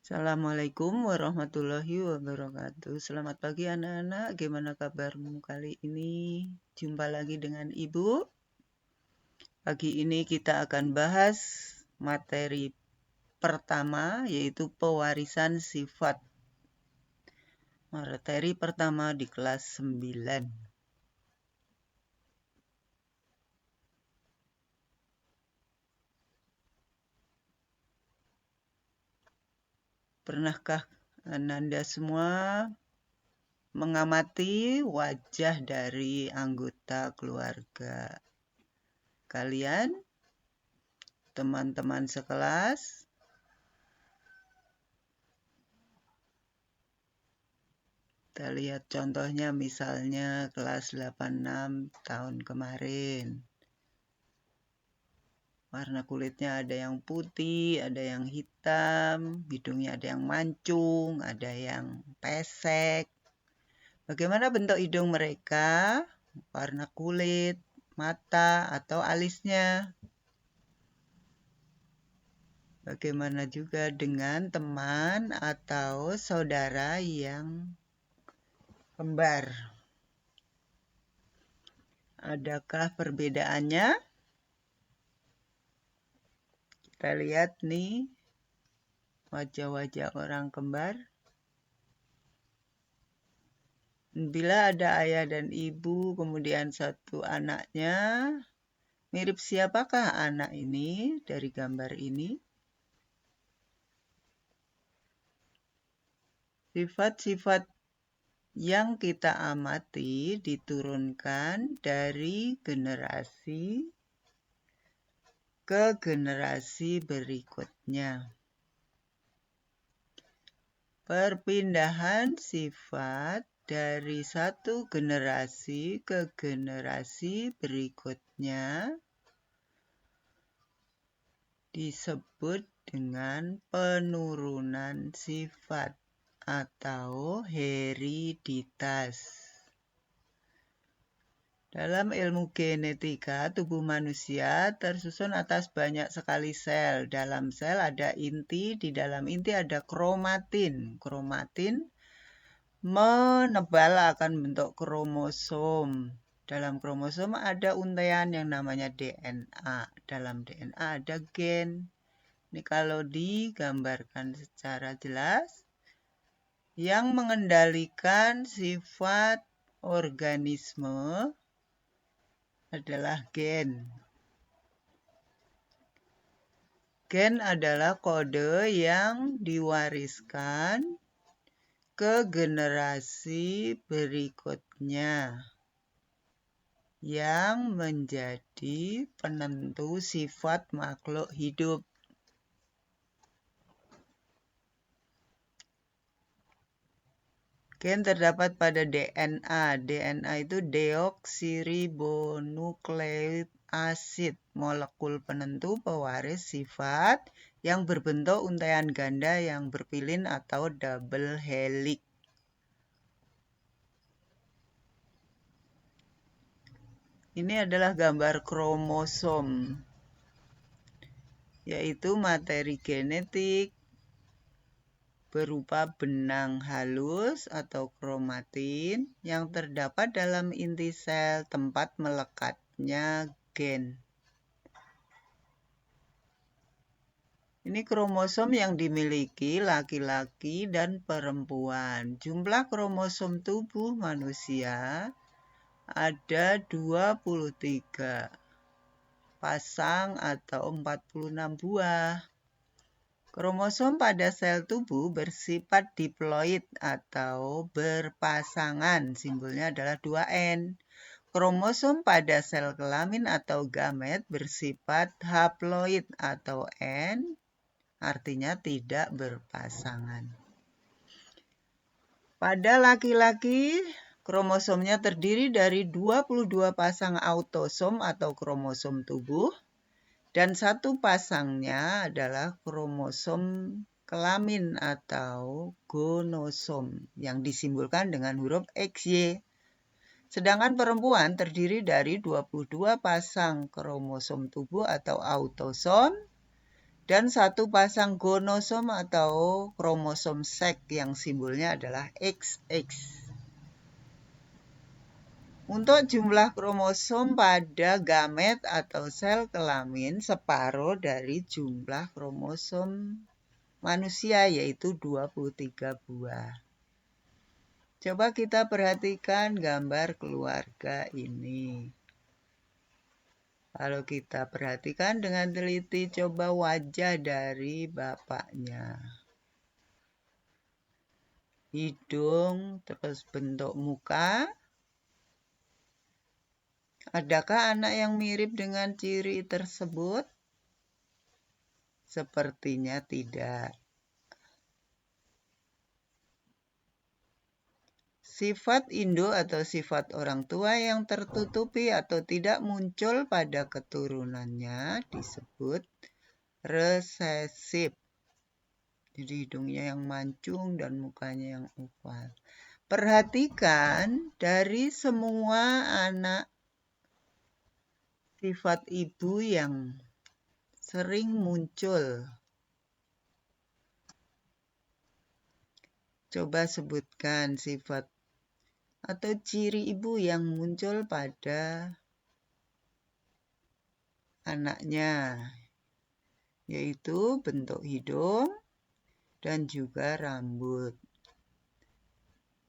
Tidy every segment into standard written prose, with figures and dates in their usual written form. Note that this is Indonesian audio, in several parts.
Assalamualaikum warahmatullahi wabarakatuh. Selamat pagi anak-anak, gimana kabarmu kali ini? Jumpa lagi dengan Ibu. Pagi ini kita akan bahas materi pertama, yaitu pewarisan sifat. Materi pertama di kelas 9. Pernahkah Anda semua mengamati wajah dari anggota keluarga kalian, teman-teman sekelas? Kita lihat contohnya misalnya kelas 86 tahun kemarin. Warna kulitnya ada yang putih, ada yang hitam, hidungnya ada yang mancung, ada yang pesek. Bagaimana bentuk hidung mereka? Warna kulit, mata, atau alisnya? Bagaimana juga dengan teman atau saudara yang kembar? Adakah perbedaannya? Kita lihat nih wajah-wajah orang kembar. Bila ada ayah dan ibu, kemudian satu anaknya, mirip siapakah anak ini dari gambar ini? Sifat-sifat yang kita amati diturunkan dari generasi ke generasi berikutnya. Perpindahan sifat dari satu generasi ke generasi berikutnya disebut dengan penurunan sifat atau hereditas. Dalam ilmu genetika, tubuh manusia tersusun atas banyak sekali sel. Dalam sel ada inti, di dalam inti ada kromatin. Kromatin menebal akan bentuk kromosom. Dalam kromosom ada untaian yang namanya DNA. Dalam DNA ada gen. Ini kalau digambarkan secara jelas, yang mengendalikan sifat organisme adalah gen. Gen adalah kode yang diwariskan ke generasi berikutnya yang menjadi penentu sifat makhluk hidup. Gen terdapat pada DNA. DNA itu deoksiribonukleik asid, molekul penentu pewaris sifat yang berbentuk untaian ganda yang berpilin atau double helix. Ini adalah gambar kromosom, yaitu materi genetik berupa benang halus atau kromatin yang terdapat dalam inti sel tempat melekatnya gen. Ini kromosom yang dimiliki laki-laki dan perempuan. Jumlah kromosom tubuh manusia ada 23 pasang atau 46 buah. Kromosom pada sel tubuh bersifat diploid atau berpasangan, simbolnya adalah 2N. Kromosom pada sel kelamin atau gamet bersifat haploid atau N, artinya tidak berpasangan. Pada laki-laki, kromosomnya terdiri dari 22 pasang autosom atau kromosom tubuh, dan satu pasangnya adalah kromosom kelamin atau gonosom yang disimbolkan dengan huruf XY. Sedangkan perempuan terdiri dari 22 pasang kromosom tubuh atau autosom dan satu pasang gonosom atau kromosom seks yang simbolnya adalah XX. Untuk jumlah kromosom pada gamet atau sel kelamin separuh dari jumlah kromosom manusia, yaitu 23 buah. Coba kita perhatikan gambar keluarga ini. Kalau kita perhatikan dengan teliti, coba wajah dari bapaknya. Hidung, terus bentuk muka. Adakah anak yang mirip dengan ciri tersebut? Sepertinya tidak. Sifat induk atau sifat orang tua yang tertutupi atau tidak muncul pada keturunannya disebut resesif. Jadi hidungnya yang mancung dan mukanya yang oval. Perhatikan dari semua anak sifat ibu yang sering muncul. Coba sebutkan sifat atau ciri ibu yang muncul pada anaknya, yaitu bentuk hidung dan juga rambut.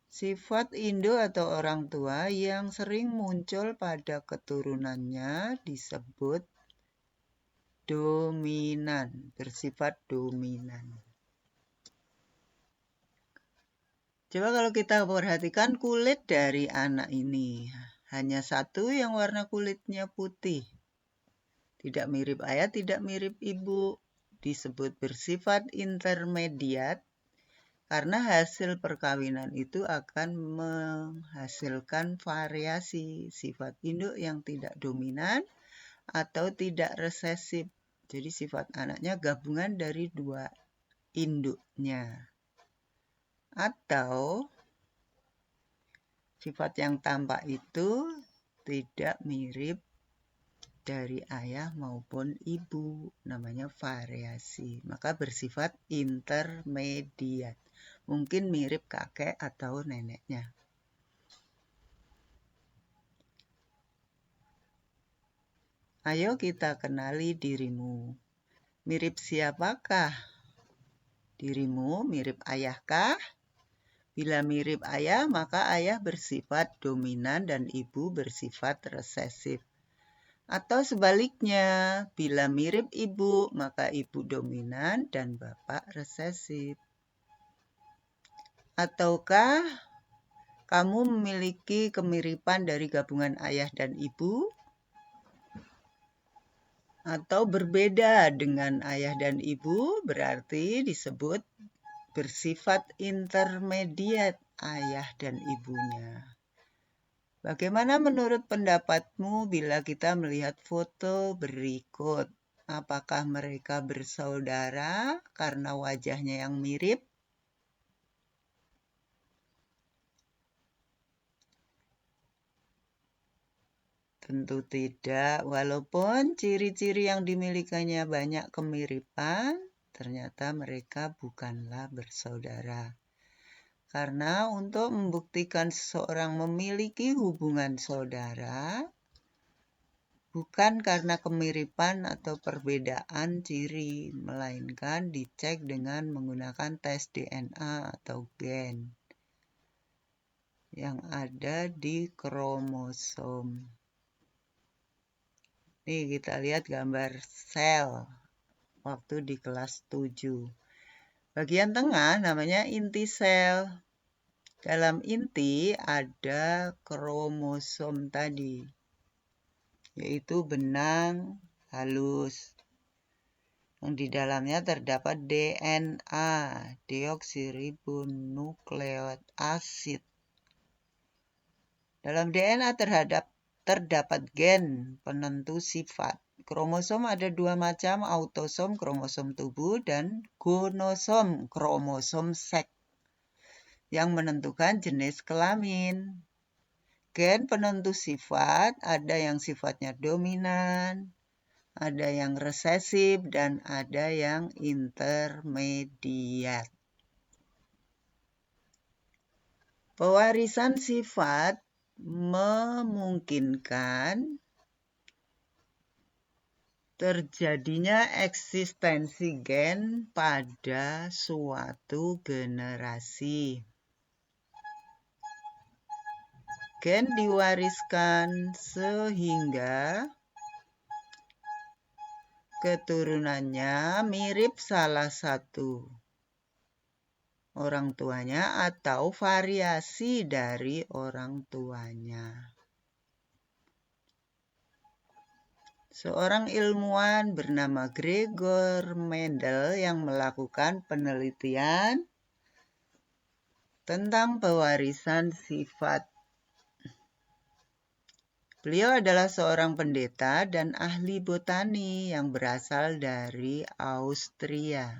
Sifat induk atau orang tua yang sering muncul pada keturunannya disebut dominan, bersifat dominan. Coba kalau kita perhatikan kulit dari anak ini, hanya satu yang warna kulitnya putih. Tidak mirip ayah, tidak mirip ibu, disebut bersifat intermediat. Karena hasil perkawinan itu akan menghasilkan variasi sifat induk yang tidak dominan atau tidak resesif. Jadi sifat anaknya gabungan dari dua induknya. Atau sifat yang tampak itu tidak mirip dari ayah maupun ibu. Namanya variasi. Maka bersifat intermediat. Mungkin mirip kakek atau neneknya. Ayo kita kenali dirimu. Mirip siapakah? Dirimu mirip ayahkah? Bila mirip ayah, maka ayah bersifat dominan dan ibu bersifat resesif. Atau sebaliknya, bila mirip ibu, maka ibu dominan dan bapak resesif. Ataukah kamu memiliki kemiripan dari gabungan ayah dan ibu? Atau berbeda dengan ayah dan ibu, berarti disebut bersifat intermediat ayah dan ibunya. Bagaimana menurut pendapatmu bila kita melihat foto berikut? Apakah mereka bersaudara karena wajahnya yang mirip? Tentu tidak, walaupun ciri-ciri yang dimilikinya banyak kemiripan, ternyata mereka bukanlah bersaudara. Karena untuk membuktikan seseorang memiliki hubungan saudara, bukan karena kemiripan atau perbedaan ciri, melainkan dicek dengan menggunakan tes DNA atau gen yang ada di kromosom. Nih kita lihat gambar sel waktu di kelas 7. Bagian tengah namanya inti sel. Dalam inti ada kromosom tadi, yaitu benang halus. Yang di dalamnya terdapat DNA, deoksiribonukleot acid. Dalam DNA terdapat gen penentu sifat. Kromosom ada dua macam, autosom kromosom tubuh dan gonosom kromosom seks yang menentukan jenis kelamin. Gen penentu sifat ada yang sifatnya dominan, ada yang resesif, dan ada yang intermediat. Pewarisan sifat memungkinkan terjadinya eksistensi gen pada suatu generasi. Gen diwariskan sehingga keturunannya mirip salah satu orang tuanya atau variasi dari orang tuanya. Seorang ilmuwan bernama Gregor Mendel yang melakukan penelitian tentang pewarisan sifat. Beliau adalah seorang pendeta dan ahli botani yang berasal dari Austria.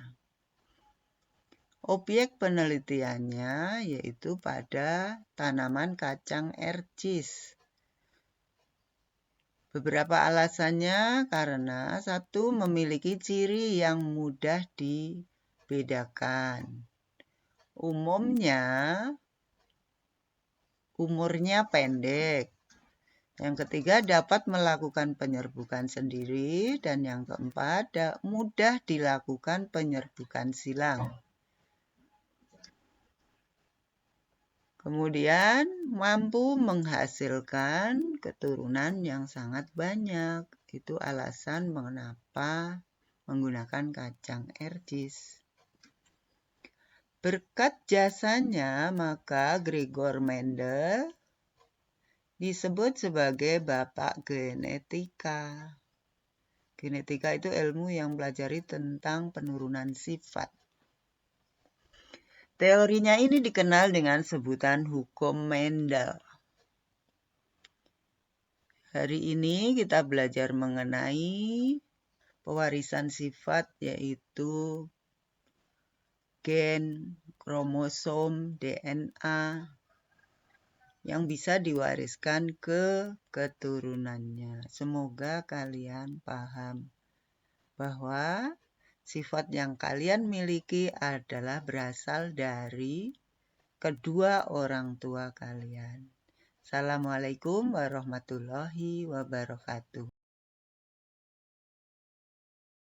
Objek penelitiannya yaitu pada tanaman kacang ercis. Beberapa alasannya karena satu, memiliki ciri yang mudah dibedakan. Umumnya, umurnya pendek. Yang ketiga, dapat melakukan penyerbukan sendiri. Dan yang keempat, mudah dilakukan penyerbukan silang. Kemudian mampu menghasilkan keturunan yang sangat banyak. Itu alasan mengapa menggunakan kacang ercis. Berkat jasanya, maka Gregor Mendel disebut sebagai bapak genetika. Genetika itu ilmu yang mempelajari tentang penurunan sifat. Teorinya ini dikenal dengan sebutan hukum Mendel. Hari ini kita belajar mengenai pewarisan sifat, yaitu gen, kromosom, DNA yang bisa diwariskan ke keturunannya. Semoga kalian paham bahwa sifat yang kalian miliki adalah berasal dari kedua orang tua kalian. Assalamualaikum warahmatullahi wabarakatuh.